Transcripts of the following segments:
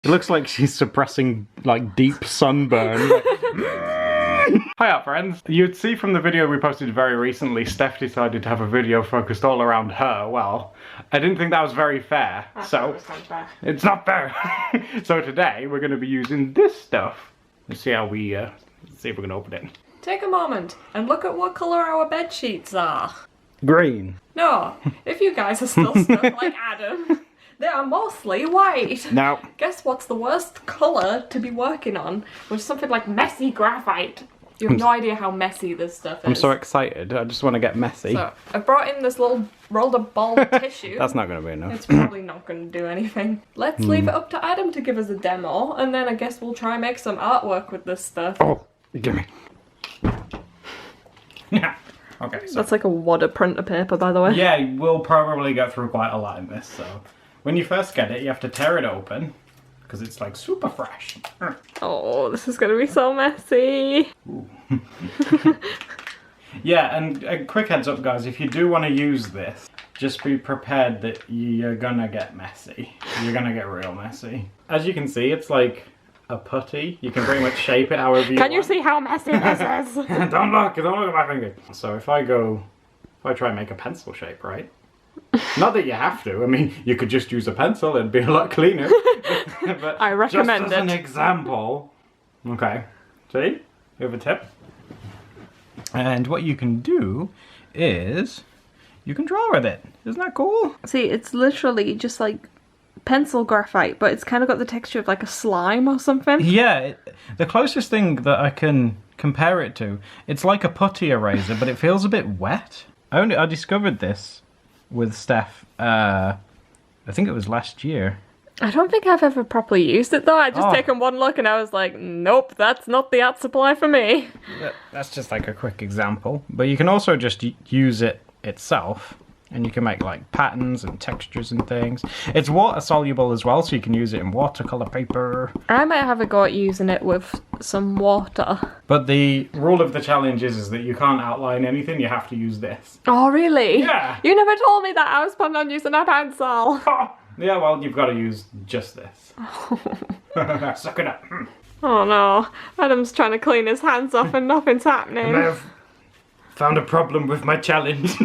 It looks like she's suppressing, like, deep sunburn. Hiya, friends. You'd see from the video we posted very recently, Steph decided to have a video focused all around her. Well, I didn't think that was very fair. It's not fair. So today, we're going to be using this stuff. Let's see how we, see if we can open it. Take a moment and look at what colour our bed sheets are. Green. No, if you guys are still stuck like Adam, they are mostly white. No. Guess what's the worst colour to be working on? With something like messy graphite. You have no idea how messy this stuff is. I'm so excited. I just want to get messy. So, I brought in this little rolled up ball of tissue. That's not going to be enough. It's probably not going to do anything. Let's leave it up to Adam to give us a demo, and then I guess we'll try and make some artwork with this stuff. Oh, give me. Yeah. Okay, so. That's like a wad of printer paper, by the way. Yeah, we'll probably go through quite a lot in this, so. When you first get it, you have to tear it open, because it's like super fresh. Oh, this is going to be so messy. Yeah, and a quick heads up, guys, if you do want to use this, just be prepared that you're gonna get messy. You're gonna get real messy. As you can see, it's like a putty. You can pretty much shape it however you want. Can you see how messy this is? Don't look at my finger. So if I try and make a pencil shape, right? Not that you have to. I mean, you could just use a pencil. It'd be a lot cleaner. But I recommend just as an example. Okay. See? You have a tip. And what you can do is you can draw with it. Isn't that cool? See, it's literally just like pencil graphite, but it's kind of got the texture of like a slime or something. Yeah, the closest thing that I can compare it to, it's like a putty eraser, but it feels a bit wet. I discovered this with Steph, I think it was last year. I don't think I've ever properly used it though. I just taken one look and I was like, nope, that's not the art supply for me. That's just like a quick example. But you can also just use it itself, and you can make like patterns and textures and things. It's water soluble as well, so you can use it in watercolor paper. I might have a go at using it with some water. But the rule of the challenge is that you can't outline anything, you have to use this. Oh really? Yeah. You never told me that. I was planning on using a pencil. Yeah, well, you've got to use just this. Suck it up. Oh no, Adam's trying to clean his hands off and nothing's happening. I have found a problem with my challenge.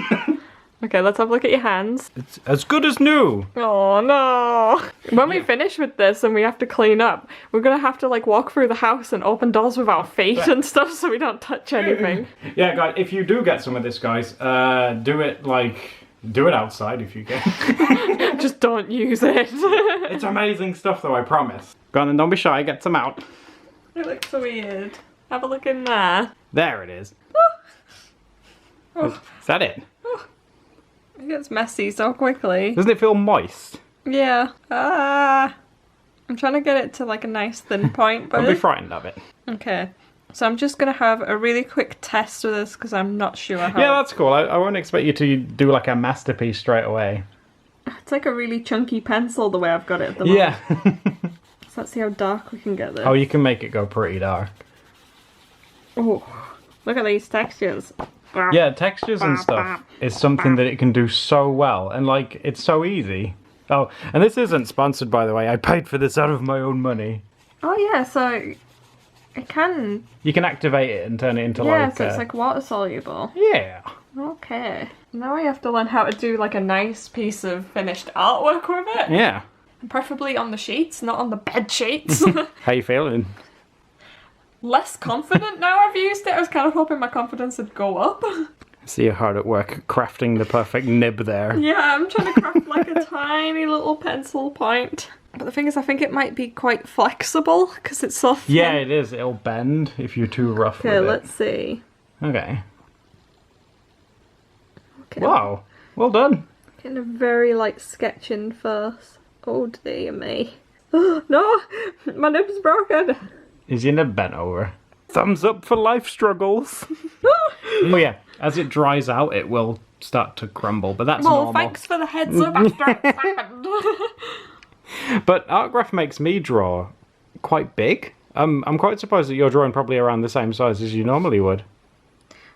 Okay, let's have a look at your hands. It's as good as new. Oh no. When we finish with this and we have to clean up, we're gonna have to like walk through the house and open doors with our feet and stuff so we don't touch anything. Yeah, guys, if you do get some of this, guys, do it outside if you can. Just don't use it. It's amazing stuff though, I promise. Go on and don't be shy, get some out. It looks weird. Have a look in there. There it is. Oh. Is that it? It gets messy so quickly. Doesn't it feel moist? Yeah. I'm trying to get it to like a nice thin point, but Don't be frightened of it. okay. So I'm just gonna have a really quick test with this because I'm not sure how. Yeah, that's cool. I won't expect you to do like a masterpiece straight away. It's like a really chunky pencil the way I've got it at the moment. Yeah. So let's see how dark we can get this. Oh, you can make it go pretty dark. Oh, look at these textures. Yeah, textures and stuff is something that it can do so well, and like, it's so easy. Oh, and this isn't sponsored, by the way. I paid for this out of my own money. Oh yeah, so it can... You can activate it and turn it into yeah, like... so it's like water soluble. Yeah. Okay. Now I have to learn how to do like a nice piece of finished artwork with it. Yeah. Preferably on the sheets, not on the bed sheets. How you feeling? Less confident now I've used it. I was kind of hoping my confidence would go up. See you're hard at work crafting the perfect nib there. Yeah, I'm trying to craft like a tiny little pencil point. But the thing is, I think it might be quite flexible because it's so thin. Yeah, it is. It'll bend if you're too rough with it. Okay, let's see. Okay. Okay. Wow. Well done. Getting a very light sketching first. Oh dear me. No! My nib's broken! Is your nib bent over? Thumbs up for life struggles. Oh yeah, as it dries out, it will start to crumble, but that's normal. Thanks for the heads up after it's happened. But ArtGraf makes me draw quite big. I'm quite surprised that you're drawing probably around the same size as you normally would.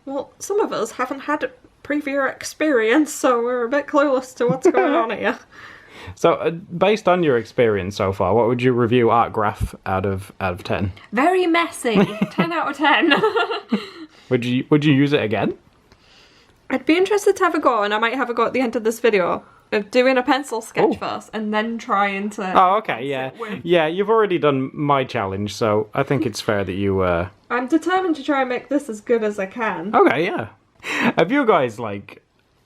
Well, some of us haven't had previous experience, so we're a bit clueless to what's going on here. So, based on your experience so far, what would you review ArtGraf out of 10? Very messy. 10 out of 10. Would you use it again? I'd be interested to have a go, and I might have a go at the end of this video of doing a pencil sketch first, and then trying to. Oh, okay, yeah, yeah. You've already done my challenge, so I think it's fair that you. I'm determined to try and make this as good as I can. Okay, yeah. Have you guys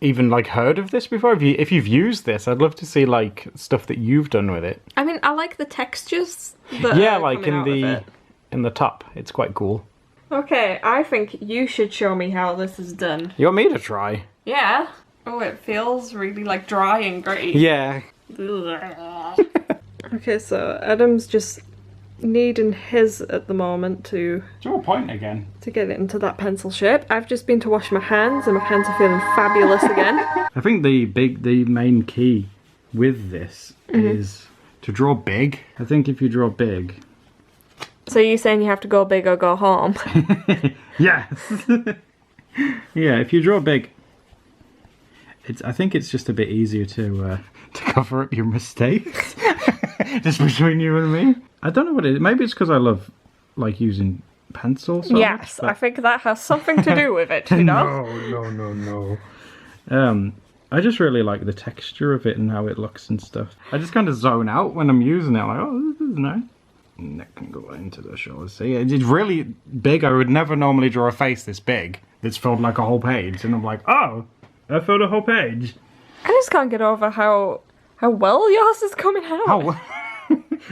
even heard of this before? If you've used this, I'd love to see stuff that you've done with it. I mean, I like the textures. That Yeah, are like coming in the top, it's quite cool. Okay, I think you should show me how this is done. You want me to try? Yeah. Oh, it feels really dry and gritty. Yeah. Okay, so Adam's just kneading his at the moment to Draw a point again. get it into that pencil shape. I've just been to wash my hands and my hands are feeling fabulous again. I think the main key with this is to draw big. I think if you draw big. So you're saying you have to go big or go home? Yes. Yeah, if you draw big, I think it's just a bit easier to cover up your mistakes. Just between you and me. I don't know what it is. Maybe it's because I love using pencils. So Yes, much, I think that has something to do with it, you know? No. I just really like the texture of it and how it looks and stuff. I just kind of zone out when I'm using it. Oh, this is nice. And that can go into the shoulders. See, it's really big. I would never normally draw a face this big. It's filled like a whole page. And I'm like, oh, I filled a whole page. I just can't get over how well yours is coming out. Oh,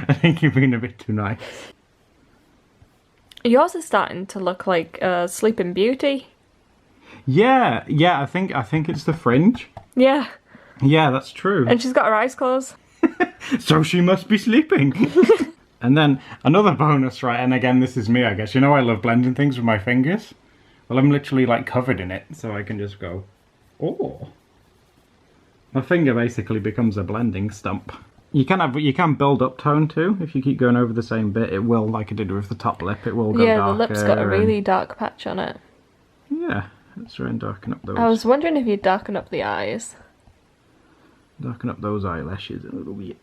I think you've been a bit too nice. Yours is starting to look like Sleeping Beauty. Yeah, I think it's the fringe. Yeah. Yeah, that's true. And she's got her eyes closed. So she must be sleeping. And then another bonus, right? And again, this is me, I guess. You know I love blending things with my fingers? Well, I'm literally covered in it, so I can just go, oh. My finger basically becomes a blending stump. You can build up tone too. If you keep going over the same bit, it will, like I did with the top lip, it will go darker. Yeah, the lip's got a really dark patch on it. Yeah, let's try and darken up those. I was wondering if you'd darken up the eyes. Darken up those eyelashes a little bit.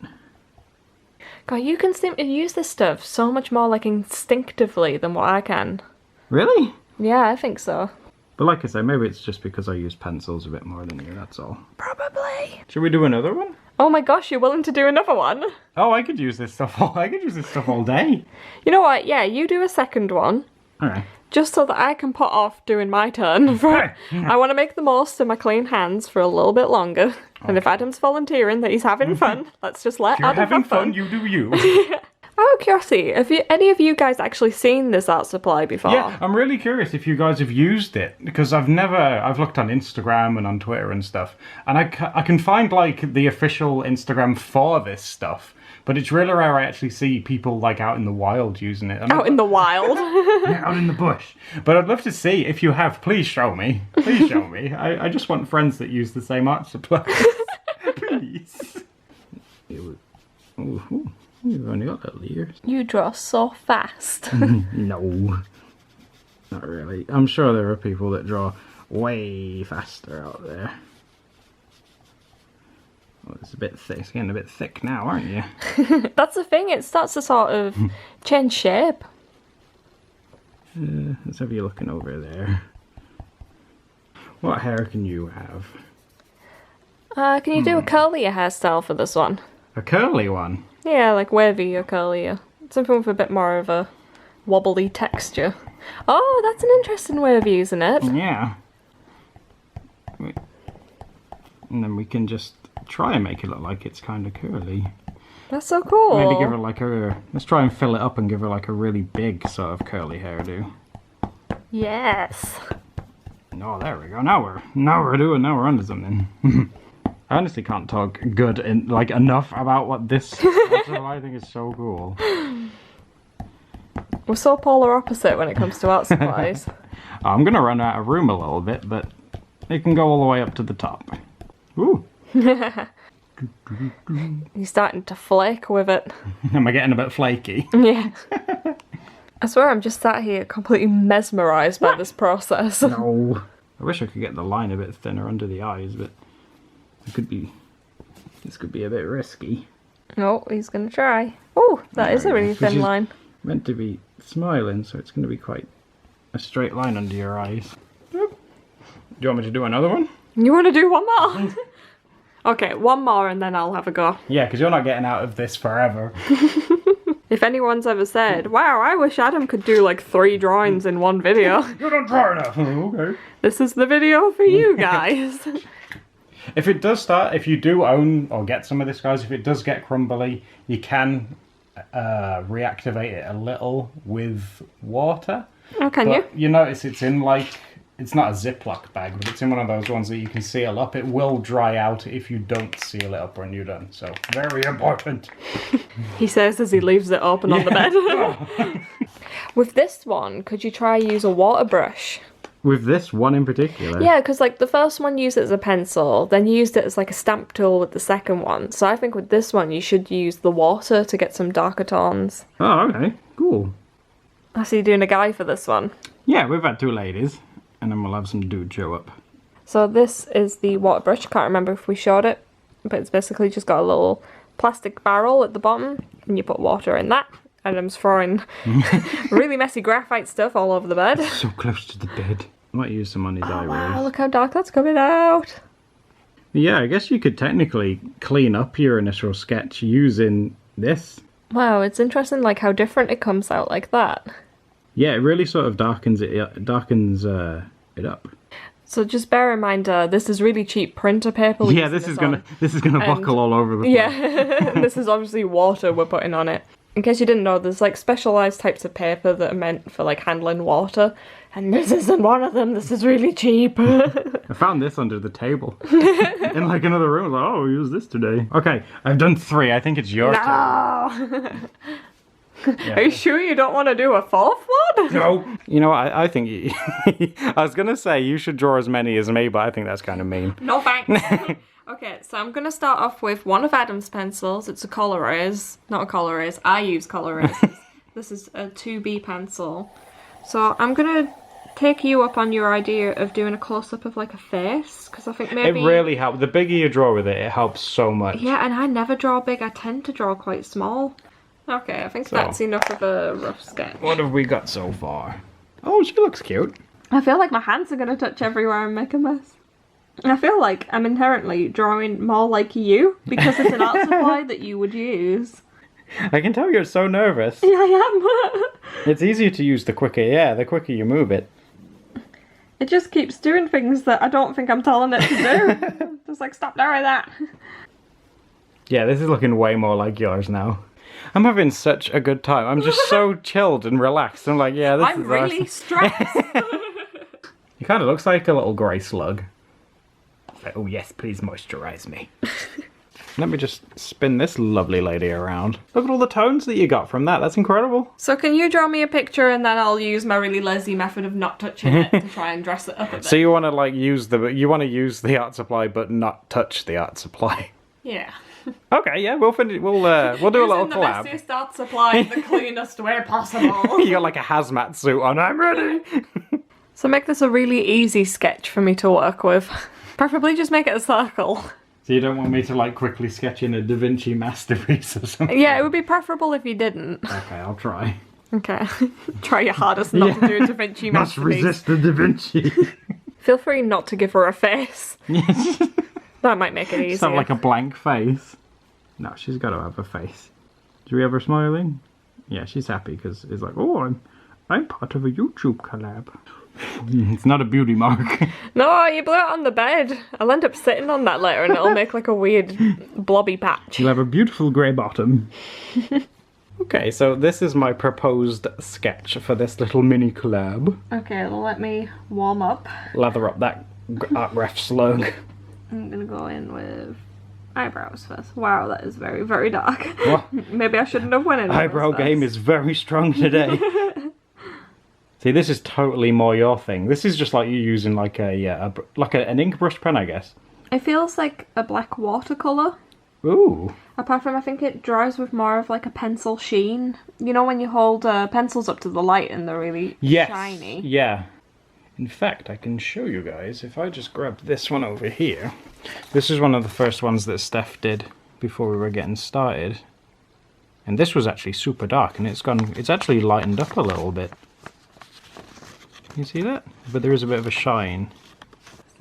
God, you can seem to use this stuff so much more instinctively than what I can. Really? Yeah, I think so. But like I say, maybe it's just because I use pencils a bit more than you, that's all. Probably. Should we do another one? Oh my gosh, you're willing to do another one? Oh, I could use this stuff all day. You know what? Yeah, you do a second one. Alright. Just so that I can put off doing my turn. I want to make the most of my clean hands for a little bit longer. Okay. And if Adam's volunteering that he's having fun, let's just let Adam having have fun. You do you. Out of curiosity, have any of you guys actually seen this art supply before? Yeah, I'm really curious if you guys have used it, because I've looked on Instagram and on Twitter and stuff, and I can find the official Instagram for this stuff, but it's really rare I actually see people out in the wild using it. Out in the wild? Yeah, out in the bush. But I'd love to see, if you have, please show me. Please show me. I just want friends that use the same art supply. Please. Ooh. You've only got little ears. You draw so fast. No. Not really. I'm sure there are people that draw way faster out there. Well, it's a bit thick. It's getting a bit thick now, aren't you? That's the thing. It starts to sort of change shape. Let's have you looking over there. What hair can you have? Can you do a curlier hairstyle for this one? A curly one? Yeah, wavy or curlier. Something with a bit more of a wobbly texture. Oh, that's an interesting way of using it. Yeah. And then we can just try and make it look like it's kind of curly. That's so cool. Maybe give her let's try and fill it up and give her a really big sort of curly hairdo. Yes. Oh, there we go. Now we're onto something. I honestly can't talk good enough about what this I think is so cool. We're so polar opposite when it comes to art supplies. I'm gonna run out of room a little bit, but it can go all the way up to the top. Ooh. You're starting to flake with it. Am I getting a bit flaky? Yeah. I swear I'm just sat here completely mesmerised by this process. No. I wish I could get the line a bit thinner under the eyes, but it could be This could be a bit risky. Oh, he's going to try. Oh, that is a really thin line. Meant to be smiling, so it's going to be quite a straight line under your eyes. Do you want me to do another one? You want to do one more? Okay, one more and then I'll have a go. Yeah, because you're not getting out of this forever. If anyone's ever said, wow, I wish Adam could do like 3 drawings in one video. You don't draw enough. Okay. This is the video for you guys. If it does start, if you do own or get some of this, guys, if it does get crumbly, you can reactivate it a little with water. Oh, can you? You notice it's in like, it's not a Ziploc bag, but it's in one of those ones that you can seal up. It will dry out if you don't seal it up when you're done. So, very important. He says as he leaves it open on the bed. With this one, could you try use a water brush? With this one in particular? Yeah, because like the first one used it as a pencil, then you used it as like a stamp tool with the second one. So I think with this one you should use the water to get some darker tones. Oh, okay. Cool. I see you doing a guy for this one. Yeah, we've had 2 ladies. And then we'll have some dude show up. So this is the water brush. Can't remember if we showed it, but it's basically just got a little plastic barrel at the bottom, and you put water in that. Adam's throwing really messy graphite stuff all over the bed. So close to the bed. I might use some on his eye. Wow, look how dark that's coming out. Yeah, I guess you could technically clean up your initial sketch using this. Wow, it's interesting like how different it comes out like that. Yeah, it really sort of darkens it up. So just bear in mind, this is really cheap printer paper. Yeah, this is gonna buckle all over the place. Yeah, this is obviously water we're putting on it. In case you didn't know, there's like specialised types of paper that are meant for like handling water, and this isn't one of them. This is really cheap. I found this under the table in like another room. I was like, oh, I'll use this today. Okay, I've done 3. I think it's your turn. No. Yeah. Are you sure you don't want to do a 4th one? No. You know what? I think you... I was going to say you should draw as many as me, but I think that's kind of mean. No thanks. Okay, so I'm going to start off with one of Adam's pencils. It's a Colorase. Not a Colorase. I use Colorases. This is a 2B pencil. So I'm going to take you up on your idea of doing a close-up of like a face, because I think maybe... It really helps. The bigger you draw with it, it helps so much. Yeah, and I never draw big. I tend to draw quite small. Okay, I think that's enough of a rough sketch. What have we got so far? Oh, she looks cute. I feel like my hands are going to touch everywhere and make a mess. I feel like I'm inherently drawing more like you, because it's an art supply that you would use. I can tell you're so nervous. Yeah, I am. It's easier to use the quicker you move it. It just keeps doing things that I don't think I'm telling it to do. Just like, stop doing that. Yeah, this is looking way more like yours now. I'm having such a good time. I'm just so chilled and relaxed. I'm like, yeah, this is I'm really awesome. stressed. It kind of looks like a little grey slug. It's like, oh yes, please moisturize me. Let me just spin this lovely lady around. Look at all the tones that you got from that. That's incredible. So can you draw me a picture and then I'll use my really lazy method of not touching it to try and dress it up a bit. So you want to like use the art supply but not touch the art supply. Yeah. Okay, yeah, we'll finish. We'll do a little collab. The messiest art supply in the cleanest way possible. You got like a hazmat suit on. I'm ready. So make this a really easy sketch for me to work with. Preferably just make it a circle. So you don't want me to like quickly sketch in a Da Vinci masterpiece or something? Yeah, it would be preferable if you didn't. Okay, I'll try. Okay. Try your hardest not to do a Da Vinci Must masterpiece. resist the Da Vinci. Feel free not to give her a face. Yes. That might make it easier. It's not like a blank face. No, she's got to have a face. Do we have her smiling? Yeah, she's happy because it's like, oh, I'm part of a YouTube collab. It's not a beauty mark. No, you blew it on the bed. I'll end up sitting on that later and it'll make like a weird blobby patch. You'll have a beautiful grey bottom. Okay, so this is my proposed sketch for this little mini collab. Okay, well, let me warm up. Lather up that ArtGraf slug. I'm gonna go in with eyebrows first. Wow, that is very, very dark. What? Maybe I shouldn't have went in with Eyebrow game is very strong today. See, this is totally more your thing. This is just like you using like an ink brush pen, I guess. It feels like a black watercolour. Ooh. Apart from, I think it dries with more of like a pencil sheen. You know when you hold pencils up to the light and they're really shiny? Yeah. In fact, I can show you guys if I just grab this one over here. This is one of the first ones that Steph did before we were getting started. And this was actually super dark, and it's actually lightened up a little bit. You see that? But there is a bit of a shine.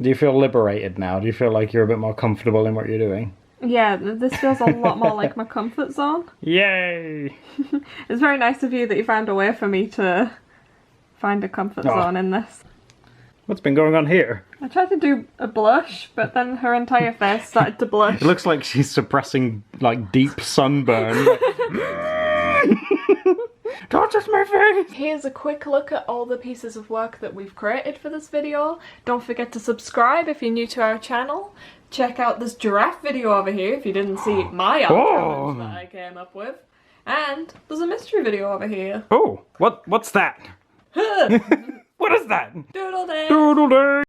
Do you feel liberated now? Do you feel like you're a bit more comfortable in what you're doing? Yeah, this feels a lot more like my comfort zone. Yay! It's very nice of you that you found a way for me to find a comfort zone in this. What's been going on here? I tried to do a blush, but then her entire face started to blush. It looks like she's suppressing, like, deep sunburn. Don't touch my face! Here's a quick look at all the pieces of work that we've created for this video. Don't forget to subscribe if you're new to our channel. Check out this giraffe video over here if you didn't see my art challenge that I came up with. And there's a mystery video over here. Oh, what's that? What is that? Doodle day! Doodle day!